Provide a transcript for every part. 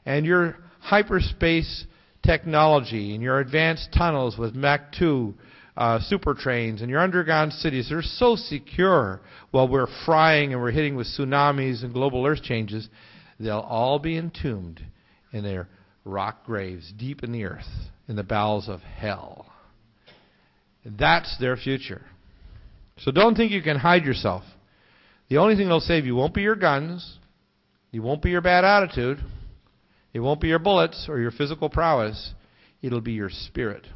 and your hyperspace technology and your advanced tunnels with Mach 2 super trains and your underground cities, they're so secure while we're frying and we're hitting with tsunamis and global earth changes, they'll all be entombed in their rock graves deep in the earth, in the bowels of hell. That's their future. So don't think you can hide yourself. The only thing that'll save you won't be your guns, it won't be your bad attitude, it won't be your bullets or your physical prowess, it'll be your spirit.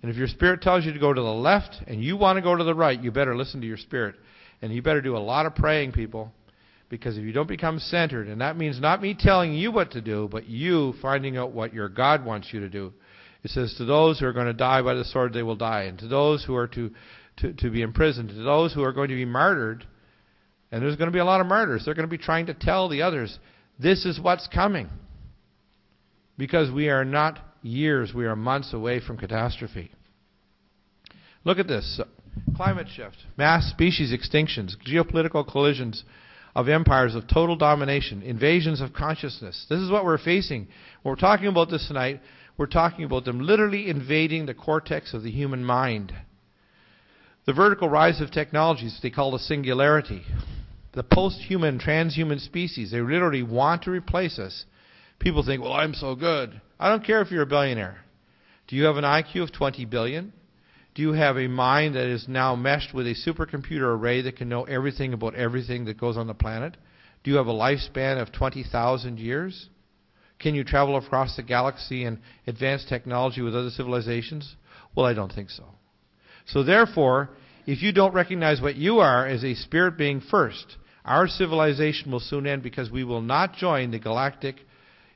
And if your spirit tells you to go to the left and you want to go to the right, you better listen to your spirit. And you better do a lot of praying, people, because if you don't become centered, and that means not me telling you what to do, but you finding out what your God wants you to do. It says, to those who are going to die by the sword, they will die. And to those who are to be imprisoned, to those who are going to be martyred, and there's going to be a lot of martyrs, they're going to be trying to tell the others, this is what's coming. Because we are not years, we are months away from catastrophe. Look at this. Climate shift, mass species extinctions, geopolitical collisions of empires of total domination, invasions of consciousness. This is what we're facing. When we're talking about this tonight, we're talking about them literally invading the cortex of the human mind. The vertical rise of technologies, they call the singularity. The post-human, transhuman species, they literally want to replace us. People think, well, I'm so good. I don't care if you're a billionaire. Do you have an IQ of 20 billion? Do you have a mind that is now meshed with a supercomputer array that can know everything about everything that goes on the planet? Do you have a lifespan of 20,000 years? Can you travel across the galaxy and advance technology with other civilizations? Well, I don't think so. So therefore, if you don't recognize what you are as a spirit being first, our civilization will soon end because we will not join the galactic,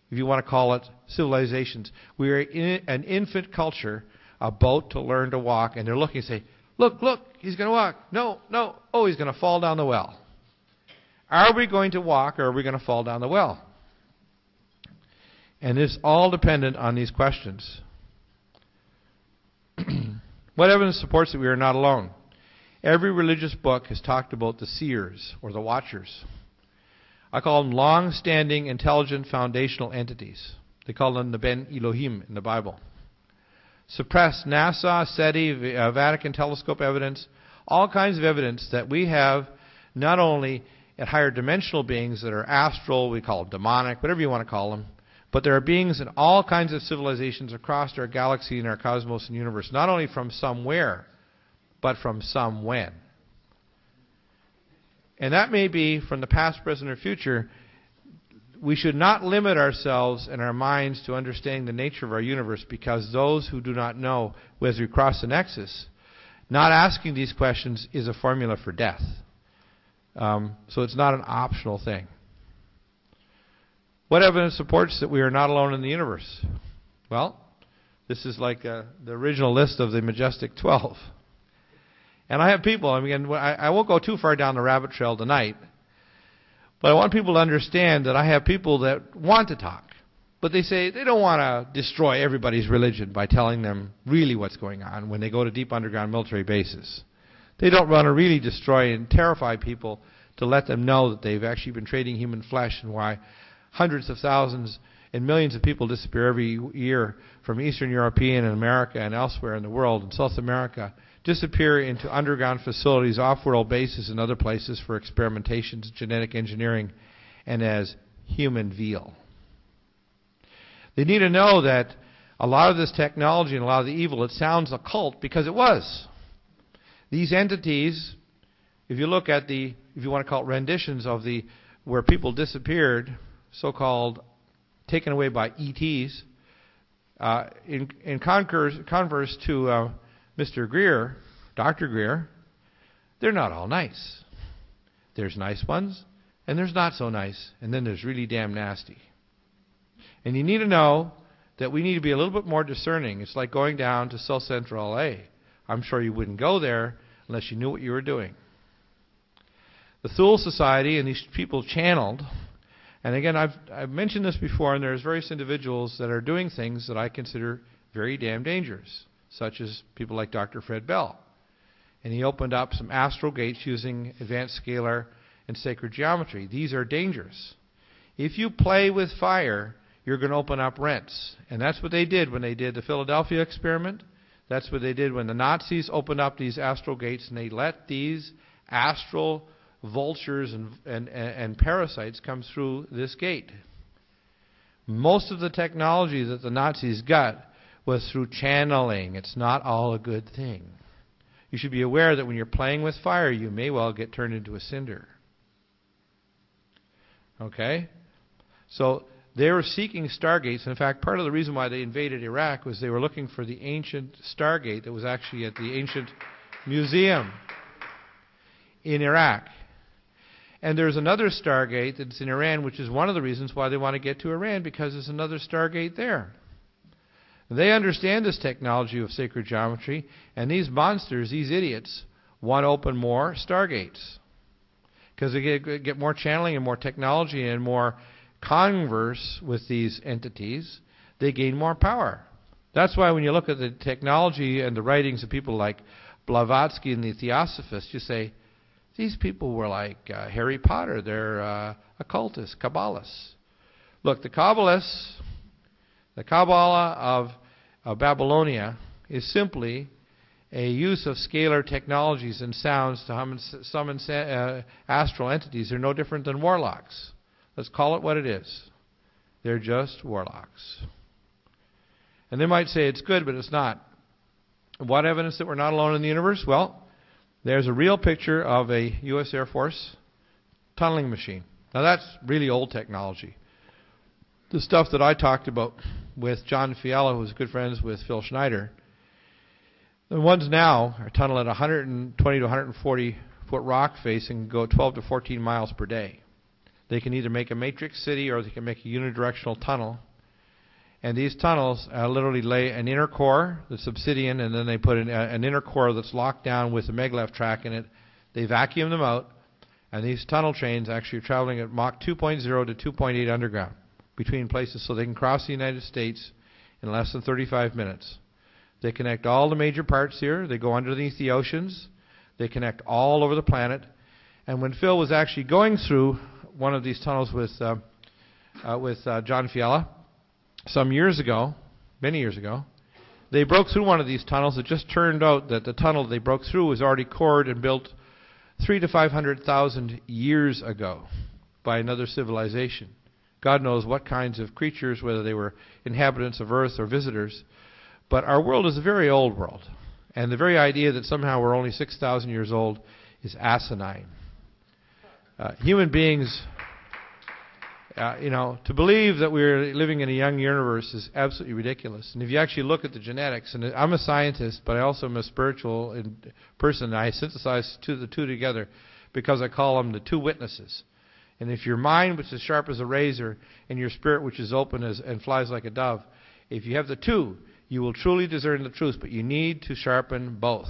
if you want to call it, civilizations. We are an infant culture about to learn to walk, and they're looking and say, look, he's going to walk. No, oh, he's going to fall down the well. Are we going to walk, or are we going to fall down the well? And it's all dependent on these questions. What evidence supports that we are not alone? Every religious book has talked about the seers, or the watchers. I call them long-standing, intelligent, foundational entities. They call them the Ben Elohim in the Bible. Suppressed NASA, SETI, Vatican telescope evidence, all kinds of evidence that we have not only at higher dimensional beings that are astral, we call them demonic, whatever you want to call them, but there are beings in all kinds of civilizations across our galaxy and our cosmos and universe, not only from somewhere, but from some when. And that may be from the past, present, or future. We should not limit ourselves and our minds to understanding the nature of our universe, because those who do not know, as we cross the nexus, not asking these questions is a formula for death. So it's not an optional thing. What evidence supports that we are not alone in the universe? Well, this is like the original list of the Majestic 12. And I have people, I won't go too far down the rabbit trail tonight, but I want people to understand that I have people that want to talk, but they say they don't want to destroy everybody's religion by telling them really what's going on when they go to deep underground military bases. They don't want to really destroy and terrify people to let them know that they've actually been trading human flesh, and why hundreds of thousands and millions of people disappear every year from Eastern European and America and elsewhere in the world, and South America, disappear into underground facilities, off-world bases, and other places for experimentations, genetic engineering, and as human veal. They need to know that a lot of this technology and a lot of the evil, it sounds occult because it was. These entities, if you look at if you want to call it renditions of where people disappeared, so-called taken away by ETs, in converse to Mr. Greer, Dr. Greer, they're not all nice. There's nice ones, and there's not so nice, and then there's really damn nasty. And you need to know that we need to be a little bit more discerning. It's like going down to South Central LA. I'm sure you wouldn't go there unless you knew what you were doing. The Thule Society and these people channeled, and again, I've mentioned this before, and there's various individuals that are doing things that I consider very damn dangerous, such as people like Dr. Fred Bell. And he opened up some astral gates using advanced scalar and sacred geometry. These are dangerous. If you play with fire, you're going to open up rents. And that's what they did when they did the Philadelphia experiment. That's what they did when the Nazis opened up these astral gates, and they let these astral vultures and parasites come through this gate. Most of the technology that the Nazis got was through channeling. It's not all a good thing. You should be aware that when you're playing with fire, you may well get turned into a cinder. Okay? So they were seeking stargates. In fact, part of the reason why they invaded Iraq was they were looking for the ancient stargate that was actually at the ancient museum in Iraq. And there's another stargate that's in Iran, which is one of the reasons why they want to get to Iran, because there's another stargate there. They understand this technology of sacred geometry, and these monsters, these idiots, want to open more stargates. Because they get more channeling and more technology and more converse with these entities, they gain more power. That's why when you look at the technology and the writings of people like Blavatsky and the Theosophists, you say, these people were like Harry Potter. They're occultists, Kabbalists. Look, the Kabbalists, the Kabbalah of Babylonia is simply a use of scalar technologies and sounds to summon astral entities. They're no different than warlocks. Let's call it what it is. They're just warlocks. And they might say it's good, but it's not. What evidence that we're not alone in the universe? Well, there's a real picture of a U.S. Air Force tunneling machine. Now that's really old technology. The stuff that I talked about with John Fiala, who's good friends with Phil Schneider, the ones now are tunnel at 120 to 140 foot rock face and go 12 to 14 miles per day. They can either make a matrix city or they can make a unidirectional tunnel. And these tunnels literally lay an inner core, the obsidian, and then they put an inner core that's locked down with a maglev track in it. They vacuum them out, and these tunnel trains actually are traveling at Mach 2.0 to 2.8 underground between places, so they can cross the United States in less than 35 minutes. They connect all the major parts here. They go underneath the oceans. They connect all over the planet. And when Phil was actually going through one of these tunnels with John Fiala, some years ago, many years ago, they broke through one of these tunnels. It just turned out that the tunnel they broke through was already cored and built 300,000 to 500,000 years ago by another civilization. God knows what kinds of creatures, whether they were inhabitants of Earth or visitors. But our world is a very old world. And the very idea that somehow we're only 6,000 years old is asinine. Human beings... to believe that we're living in a young universe is absolutely ridiculous. And if you actually look at the genetics, and I'm a scientist, but I also am a spiritual person, and I synthesize the two together because I call them the two witnesses. And if your mind, which is sharp as a razor, and your spirit, which is open and flies like a dove, if you have the two, you will truly discern the truth, but you need to sharpen both.